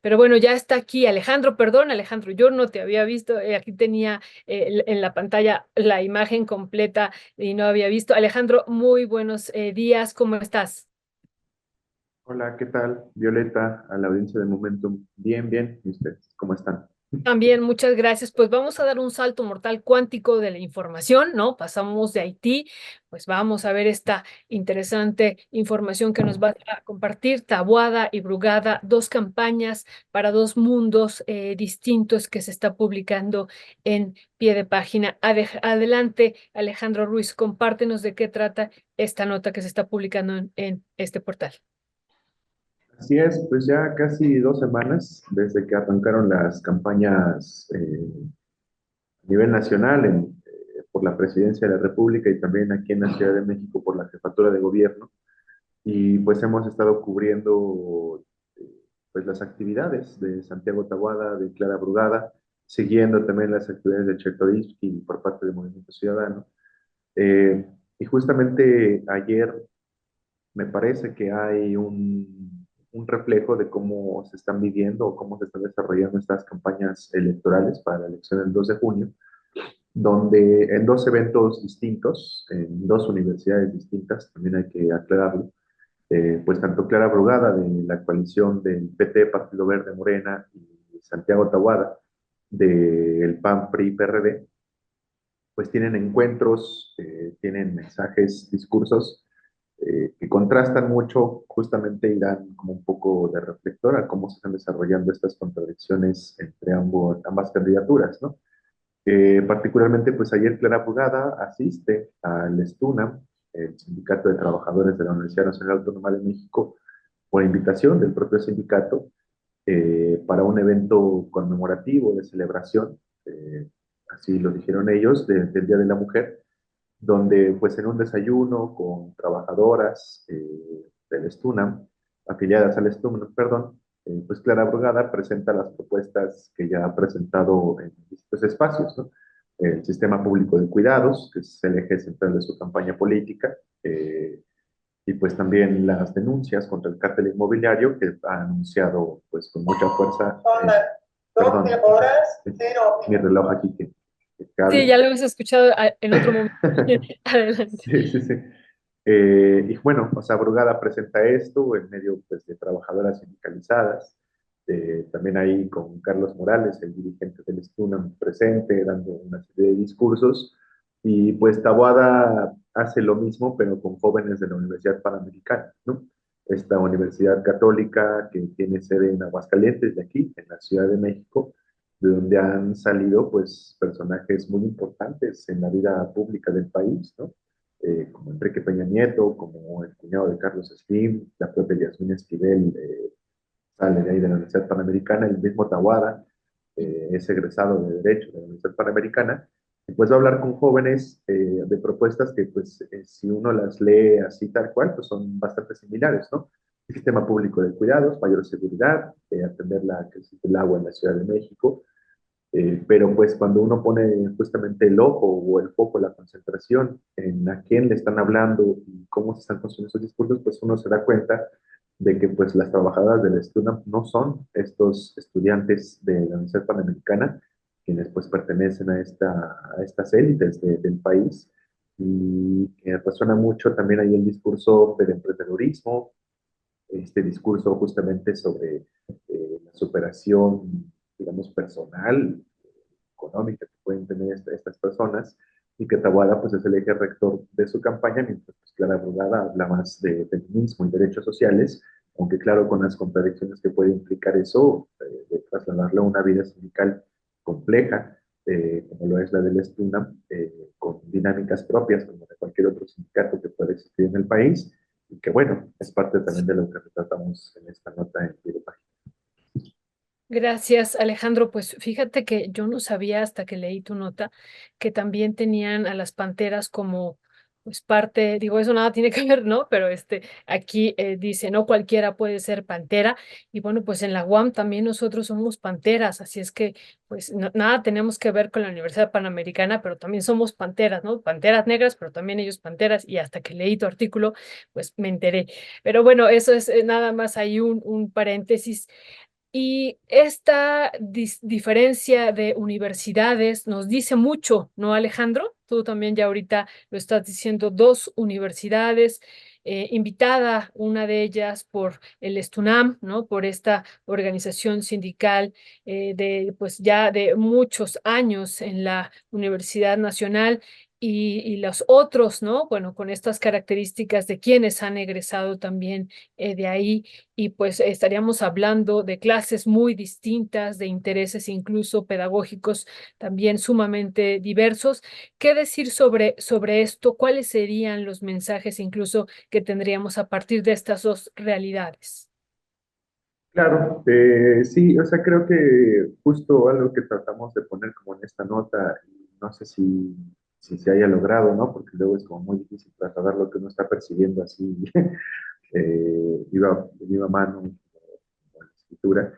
Pero bueno, ya está aquí Alejandro, perdón Alejandro, yo no te había visto, aquí tenía en la pantalla la imagen completa y no había visto. Alejandro, muy buenos días, ¿cómo estás? Hola, ¿qué tal? Violeta, a la audiencia de Momentum. Bien, bien. ¿Y ustedes cómo están? También, muchas gracias. Pues vamos a dar un salto mortal cuántico de la información, ¿no? Pasamos de Haití, pues vamos a ver esta interesante información que nos va a compartir Taboada y Brugada, dos campañas para dos mundos distintos que se está publicando en pie de página. Adelante, Alejandro Ruiz, compártenos de qué trata esta nota que se está publicando en este portal. Así es, pues ya casi 2 semanas desde que arrancaron las campañas a nivel nacional por la Presidencia de la República y también aquí en la Ciudad de México por la Jefatura de Gobierno. Y pues hemos estado cubriendo pues las actividades de Santiago Taboada, de Clara Brugada, siguiendo también las actividades de Chertorivsky por parte del Movimiento Ciudadano. Eh, y justamente ayer me parece que hay un reflejo de cómo se están viviendo o cómo se están desarrollando estas campañas electorales para la elección del 2 de junio, donde en dos eventos distintos, en dos universidades distintas, también hay que aclararlo, pues tanto Clara Brugada de la coalición del PT, Partido Verde Morena, y Santiago Tahuada del PAN, PRI, PRD, pues tienen encuentros, tienen mensajes, discursos que contrastan mucho justamente y dan como un poco de reflector a cómo se están desarrollando estas contradicciones entre ambas candidaturas, ¿no? Particularmente, pues ayer Clara Brugada asiste al STUNAM, el Sindicato de Trabajadores de la Universidad Nacional Autónoma de México, por invitación del propio sindicato, para un evento conmemorativo de celebración, así lo dijeron ellos, del Día de la Mujer, donde pues en un desayuno con trabajadoras del STUNAM, afiliadas al STUNAM, perdón, pues Clara Brugada presenta las propuestas que ya ha presentado en distintos espacios, ¿no? El sistema público de cuidados, que es el eje central de su campaña política, y pues también las denuncias contra el cártel inmobiliario que ha anunciado pues con mucha fuerza. Son las perdón, 12 horas, 0 mi reloj aquí que Sí, hable. ya lo hemos escuchado en otro momento. Adelante. Sí, sí, sí. Y bueno, o sea, Brugada presenta esto en medio pues, de trabajadoras sindicalizadas, también ahí con Carlos Morales, el dirigente del STUNAM, presente, dando una serie de discursos, y pues Taboada hace lo mismo, pero con jóvenes de la Universidad Panamericana, ¿no? Esta universidad católica que tiene sede en Aguascalientes, de aquí, en la Ciudad de México, de donde han salido pues personajes muy importantes en la vida pública del país, ¿no? Como Enrique Peña Nieto, como el cuñado de Carlos Slim, la propia Yasmín Esquivel, sale de ahí de la Universidad Panamericana, el mismo Tawada, es egresado de Derecho de la Universidad Panamericana, y pues va a hablar con jóvenes de propuestas que pues si uno las lee así tal cual, pues son bastante similares, ¿no? El sistema público de cuidados, mayor seguridad, atender la crisis del agua en la Ciudad de México, pero pues cuando uno pone justamente el ojo o el foco, la concentración en a quién le están hablando y cómo se están construyendo esos discursos, pues uno se da cuenta de que pues las trabajadoras del estudio no son estos estudiantes de la Universidad Panamericana, quienes pues pertenecen a estas élites del país, y que resuena mucho también ahí el discurso del emprendedorismo, este discurso justamente sobre la superación, digamos, personal, económica que pueden tener estas personas, y que Taboada pues es el eje rector de su campaña, mientras pues, Clara Brugada habla más de feminismo y derechos sociales, aunque claro, con las contradicciones que puede implicar eso, de trasladarlo a una vida sindical compleja, como lo es la del Estuna, con dinámicas propias como de cualquier otro sindicato que pueda existir en el país, y que bueno, es parte también de lo que tratamos en esta nota en pie de página. Gracias, Alejandro. Pues fíjate que yo no sabía hasta que leí tu nota que también tenían a las panteras como pues parte, digo, eso nada tiene que ver, ¿no? Pero aquí dice, no cualquiera puede ser pantera. Y bueno, pues en la UAM también nosotros somos panteras, así es que pues nada tenemos que ver con la Universidad Panamericana, pero también somos panteras, ¿no? Panteras negras, pero también ellos panteras. Y hasta que leí tu artículo, pues me enteré. Pero bueno, eso es nada más ahí un paréntesis. Y esta diferencia de universidades nos dice mucho, ¿no, Alejandro? Tú también ya ahorita lo estás diciendo, dos universidades, invitada una de ellas por el Estunam, ¿no? Por esta organización sindical de, pues ya de muchos años en la Universidad Nacional. Y los otros, ¿no? Bueno, con estas características de quienes han egresado también de ahí y pues estaríamos hablando de clases muy distintas, de intereses incluso pedagógicos también sumamente diversos. ¿Qué decir sobre esto? ¿Cuáles serían los mensajes incluso que tendríamos a partir de estas dos realidades? Claro, sí, o sea, creo que justo algo que tratamos de poner como en esta nota, y no sé si se haya logrado, ¿no? Porque luego es como muy difícil trasladar lo que uno está percibiendo así, de viva mano, como en la escritura,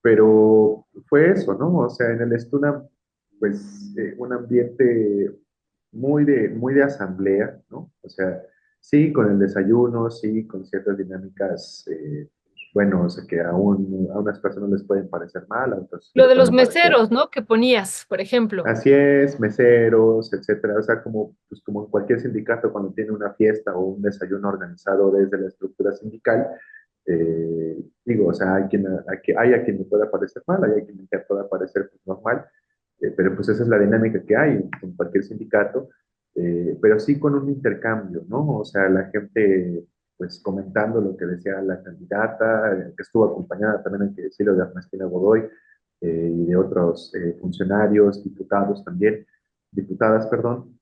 pero fue eso, ¿no? O sea, en el Estuna, pues, un ambiente muy de asamblea, ¿no? O sea, sí, con el desayuno, sí, con ciertas dinámicas, bueno, o sea, que a unas personas les pueden parecer mal, a otras Lo les de los pueden parecer. meseros, ¿no? Que ponías, por ejemplo. Así es, meseros, etcétera. O sea, como, pues, como en cualquier sindicato, cuando tiene una fiesta o un desayuno organizado desde la estructura sindical, digo, o sea, hay a quien le pueda parecer mal, hay a quien le pueda parecer pues, normal, pero pues esa es la dinámica que hay en cualquier sindicato, pero sí con un intercambio, ¿no? O sea, la gente pues comentando lo que decía la candidata, que estuvo acompañada también, hay que decirlo, de Ernestina Godoy, y de otros funcionarios, diputados también, diputadas, perdón,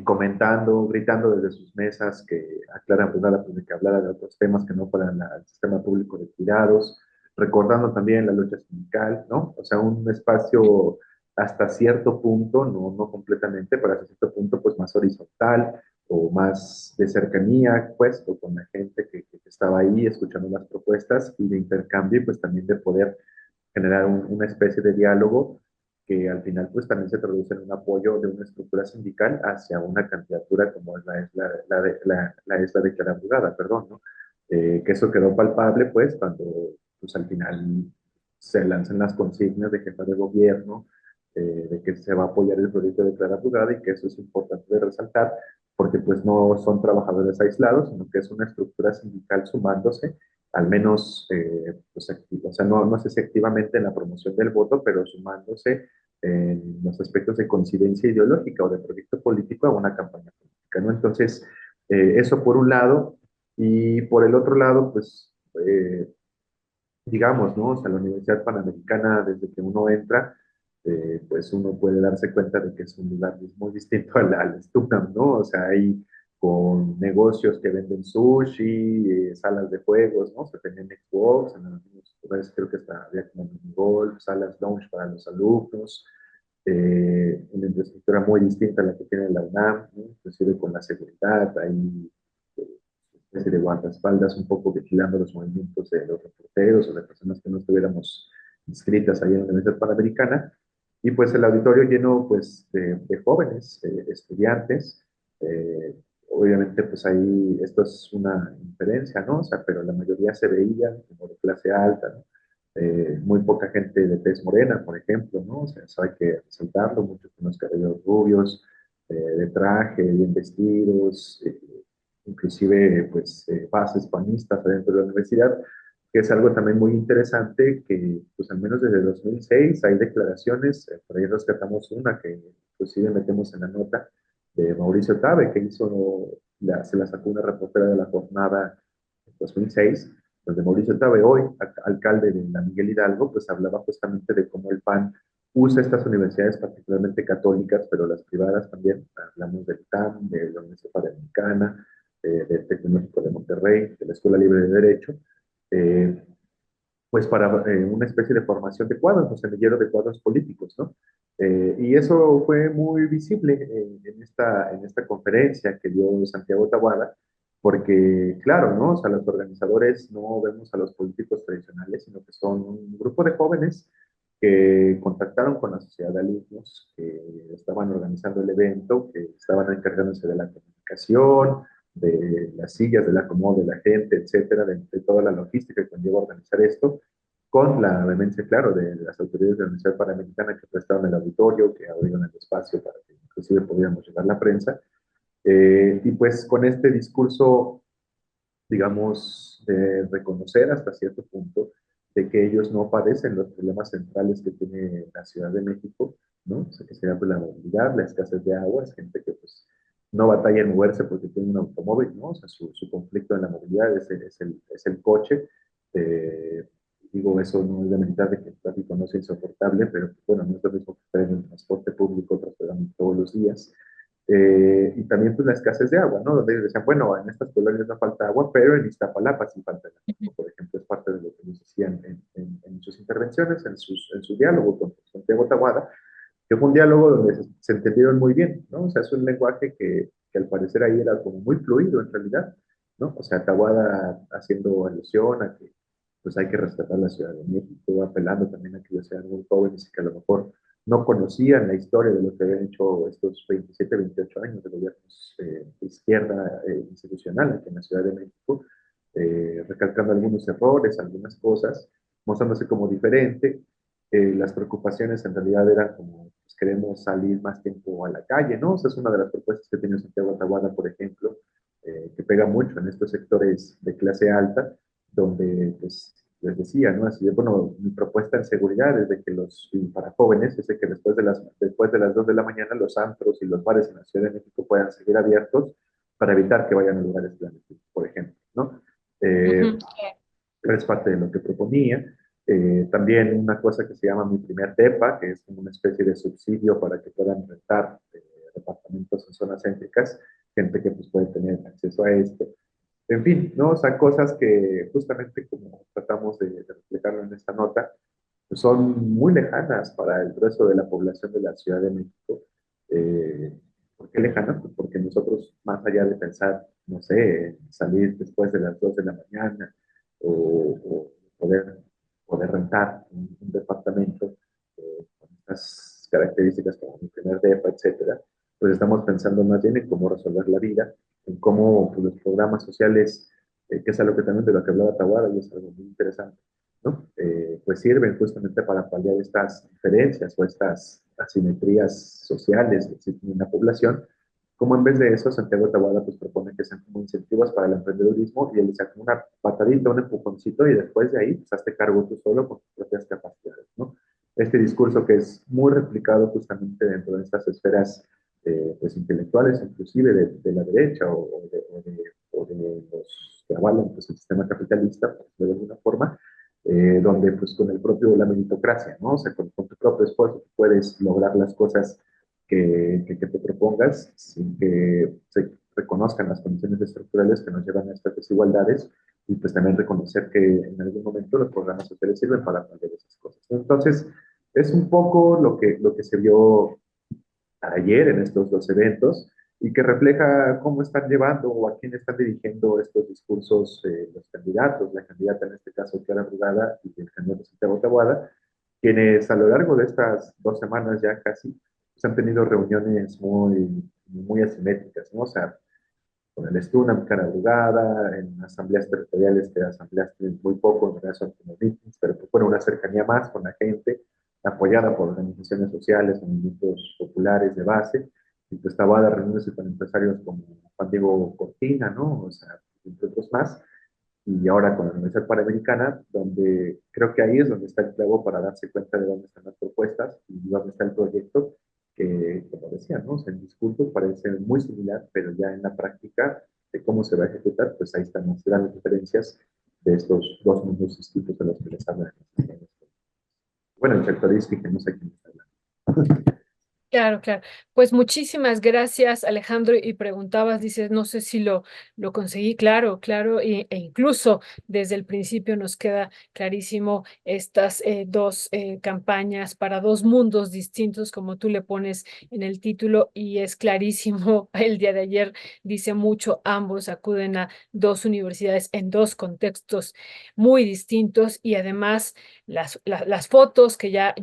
comentando, gritando desde sus mesas que aclaran Brunara pues, de que hablara de otros temas que no fueran el sistema público de cuidados, recordando también la lucha sindical, ¿no? O sea, un espacio hasta cierto punto, no completamente, pero hasta cierto punto, pues más horizontal o más de cercanía, pues, o con la gente que estaba ahí escuchando las propuestas y de intercambio y pues también de poder generar una especie de diálogo que al final pues también se traduce en un apoyo de una estructura sindical hacia una candidatura como es es la de Clara Brugada, perdón, ¿no? Que eso quedó palpable pues cuando pues al final se lanzan las consignas de jefa de gobierno, de que se va a apoyar el proyecto de Clara Brugada y que eso es importante de resaltar porque pues no son trabajadores aislados, sino que es una estructura sindical sumándose al menos, pues, o sea, no sé si activamente en la promoción del voto, pero sumándose en los aspectos de coincidencia ideológica o de proyecto político a una campaña política, ¿no? Entonces, eso por un lado, y por el otro lado, pues, digamos, ¿no? O sea, la Universidad Panamericana, desde que uno entra, pues uno puede darse cuenta de que es un lugar muy distinto al Stucam, ¿no? O sea, hay con negocios que venden sushi, salas de juegos, ¿no? Se tenían Xbox, en algunos lugares creo que hasta había como golf, salas lounge para los alumnos, una infraestructura muy distinta a la que tiene la UNAM, ¿no? Inclusive con la seguridad, hay especie de guardaespaldas un poco vigilando los movimientos de los reporteros o de personas que no estuviéramos inscritas ahí en la Universidad Panamericana. Y pues el auditorio lleno pues de jóvenes, estudiantes. Obviamente pues ahí esto es una inferencia, ¿no? O sea, pero la mayoría se veía como de clase alta, ¿no? Muy poca gente de tez morena, por ejemplo, ¿no? O sea, eso hay que resaltarlo, muchos con los cabellos rubios, de traje, bien vestidos, inclusive pues bases panistas adentro de la universidad, que es algo también muy interesante que pues al menos desde 2006 hay declaraciones, por ahí rescatamos una que inclusive metemos en la nota de Mauricio Tabe, que se la sacó una reportera de la jornada en 2006, donde Mauricio Tabe, hoy alcalde de la Miguel Hidalgo, pues hablaba justamente de cómo el PAN usa estas universidades particularmente católicas, pero las privadas también, hablamos del TAM, de la Universidad Panamericana, del Tecnológico de Monterrey, de la Escuela Libre de Derecho, eh, pues para una especie de formación de cuadros, un semillero de cuadros políticos, ¿no? Y eso fue muy visible en esta conferencia que dio Santiago Taboada, porque, claro, ¿no? O sea, los organizadores no vemos a los políticos tradicionales, sino que son un grupo de jóvenes que contactaron con la sociedad de alumnos, que estaban organizando el evento, que estaban encargándose de la comunicación, de las sillas, del acomodo de la gente, etcétera, de toda la logística que conlleva organizar esto, con la vehemencia, claro, de las autoridades de la Universidad Panamericana que prestaron el auditorio, que abrieron el espacio para que inclusive pudiéramos llegar la prensa. Y pues con este discurso, digamos, de reconocer hasta cierto punto de que ellos no padecen los problemas centrales que tiene la Ciudad de México, ¿no? O sea, que sería pues, la movilidad, la escasez de agua, es gente que pues no batalla en moverse porque tiene un automóvil, ¿no? O sea, su conflicto en la movilidad es el coche. Eh, Digo, eso no es de meditar de que el tráfico no sea insoportable, pero bueno, no es lo mismo que estar en el transporte público trasladando todos los días. Y también pues la escasez de agua, ¿no? Donde ellos decían, bueno, en estas colonias no falta agua, pero en Iztapalapa sí falta agua, ¿no? Por ejemplo, es parte de lo que nos decían en sus intervenciones, en su diálogo con Santiago Taboada, que fue un diálogo donde se entendieron muy bien, ¿no? O sea, es un lenguaje que al parecer ahí era como muy fluido en realidad, ¿no? O sea, Taboada haciendo alusión a que pues hay que rescatar la Ciudad de México, apelando también a que ellos sean muy jóvenes y que a lo mejor no conocían la historia de lo que habían hecho estos 27, 28 años de gobiernos de izquierda institucional aquí en la Ciudad de México, recalcando algunos errores, algunas cosas, mostrándose como diferente. Las preocupaciones en realidad eran como, pues, queremos salir más tiempo a la calle, ¿no? O sea, es una de las propuestas que tiene Santiago Taboada, por ejemplo, que pega mucho en estos sectores de clase alta, donde pues les decía, ¿no? Así de, bueno, mi propuesta en seguridad es de que y para jóvenes, es de que después de las 2 de la mañana los antros y los bares en la Ciudad de México puedan seguir abiertos para evitar que vayan a lugares clandestinos, por ejemplo, ¿no? Ujú. Eh, es parte de lo que proponía. También una cosa que se llama Mi Primer Depa, que es como una especie de subsidio para que puedan rentar departamentos en zonas céntricas, gente que pues, puede tener acceso a esto. En fin, ¿no? O sea, cosas que justamente como tratamos de reflejarlo en esta nota, pues son muy lejanas para el resto de la población de la Ciudad de México. Eh, ¿Por qué lejanas? Pues porque nosotros, más allá de pensar, no sé, salir después de las 2 de la mañana o poder rentar un departamento con estas características como mi primer depa, etcétera, pues estamos pensando más bien en cómo resolver la vida, en cómo pues, los programas sociales, que es algo que también de lo que hablaba Tawada y es algo muy interesante, ¿no? Pues sirven justamente para paliar estas diferencias o estas asimetrías sociales que existen en la población, como en vez de eso, Santiago Taboada pues propone que sean como incentivos para el emprendedurismo y él saca una patadita, un empujoncito y después de ahí pues hazte cargo tú solo con tus propias capacidades, ¿no? Este discurso que es muy replicado justamente dentro de estas esferas pues intelectuales, inclusive de la derecha o de los que avalan pues, el sistema capitalista, pues, de alguna forma, donde pues con la meritocracia, ¿no? O sea, con tu propio esfuerzo puedes lograr las cosas que te propongas sin que se reconozcan las condiciones estructurales que nos llevan a estas desigualdades y pues también reconocer que en algún momento los programas sociales sirven para aprender esas cosas. Entonces, es un poco lo que se vio ayer en estos dos eventos y que refleja cómo están llevando o a quién están dirigiendo estos discursos los candidatos, la candidata en este caso Clara Brugada y el candidato Santiago Taboada, quienes a lo largo de estas 2 semanas ya casi pues, han tenido reuniones muy asimétricas, ¿no? O sea, con el STUNAM Cara Brugada, en asambleas territoriales, que asambleas tienen muy poco, en realidad son como meetings, pero pues, bueno, una cercanía más con la gente, apoyada por organizaciones sociales, movimientos populares de base, y pues estaba de reuniones con empresarios como Juan Diego Cortina, ¿no? O sea, entre otros más, y ahora con la Universidad Panamericana, donde creo que ahí es donde está el clavo para darse cuenta de dónde están las propuestas y dónde está el proyecto, que, como decía, ¿no? O sea, el discurso parece muy similar, pero ya en la práctica de cómo se va a ejecutar, pues ahí están las grandes diferencias de estos dos mundos distintos de los que les hablan. Bueno, el sectorista que no sé quién está hablando. Claro, claro. Pues muchísimas gracias, Alejandro. Y preguntabas, dices, no sé si lo conseguí, claro, claro, e incluso desde el principio nos queda clarísimo estas dos campañas para dos mundos distintos, como tú le pones en el título, y es clarísimo, el día de ayer dice mucho, ambos acuden a dos universidades en dos contextos muy distintos y además las fotos que ya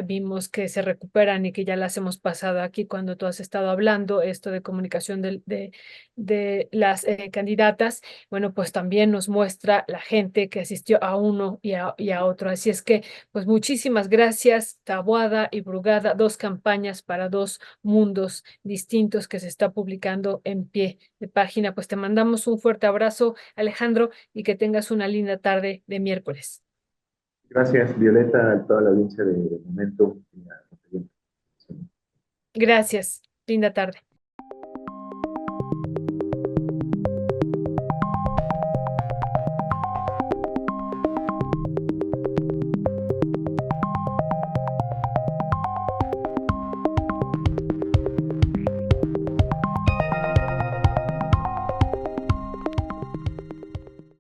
vimos que se recuperan y que ya las hemos pasado aquí cuando tú has estado hablando, esto de comunicación de las candidatas, bueno, pues también nos muestra la gente que asistió a uno y a otro. Así es que, pues muchísimas gracias, Taboada y Brugada, dos campañas para dos mundos distintos que se está publicando en pie de página. Pues te mandamos un fuerte abrazo, Alejandro, y que tengas una linda tarde de miércoles. Gracias, Violeta, a toda la audiencia de Momento. Y a- Gracias. Linda tarde.